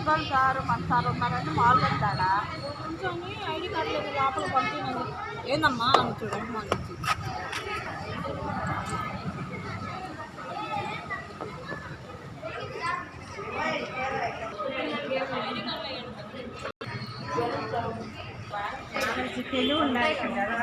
Principal sir మన sir ఉన్నారని మామూలుగా ఉంటాడా కొంచెం ఐడి కార్డు లేదు లోపల పంపిణీ ఏందమ్మా అని చూడండి మా నుంచి తెలుగు ఉన్నాయి చూడండి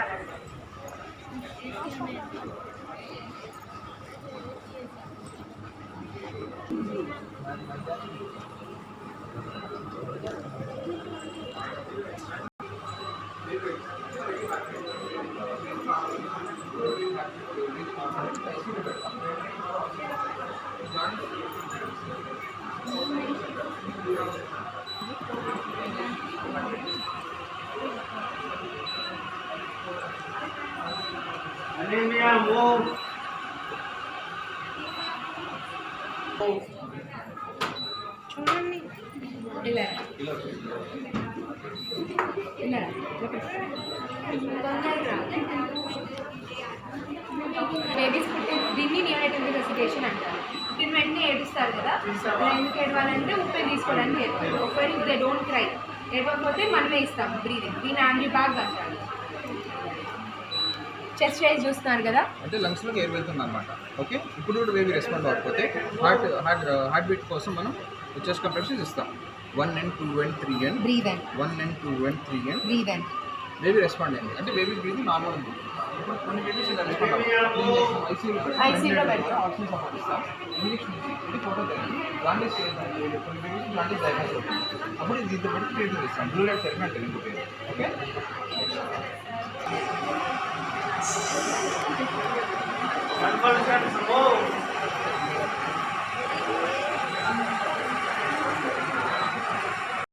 ఇలా బేబీస్ పుట్టే దీన్ని నియోనేటల్ రెసిటేషన్ అంటారు. దీన్ని వెంటనే ఏడుస్తారు కదా, ఎందుకు ఏడవాలంటే ఉప్పే తీసుకోవడానికి ఏడుస్తారు. ఒకవేళ దే డోంట్ క్రై, ఏడవకపోతే మనమే ఇస్తాం బ్రీదింగ్. దీన్ని యాంటీ బ్యాగ్ అంటారు. చెస్ట్ రైజ్ చూస్తున్నారు కదా, అంటే లంగ్స్లోకి ఎయిర్ వెళ్తుంది అనమాట. ఓకే, ఇప్పుడు కూడా బేబీ రెస్పాండ్ అవ్వకపోతే హార్ట్ బీట్ కోసం మనం చెస్ట్ కంప్రెషన్స్ ఇస్తాం. 1 and 2 and 3 and breathe and 1 and 2 and 3 and breathe and baby respond అయింది అంటే బేబీ బ్రీతింగ్ నార్మల్ ఉంది. ఇప్పుడు కొన్ని బేబీస్ ఇలా రెస్పాండ్ అవ్వాలి. ఐసీయూలో పెడతాం, ఆక్సిజన్ సపోర్ట్ ఇస్తాం, ఇంజెక్షన్ ఇచ్చి ఇది ఫోటో తగ్గి జాండీస్ కొన్ని బేబీస్ జాండీస్ డయాగ్నోస్ అవుతుంది. అప్పుడు దీంతో పాటు ట్రీట్మెంట్ ఇస్తాం. బ్లూ లైట్ థెరపీ అంటే ఇంకో పేరు. ఓకే,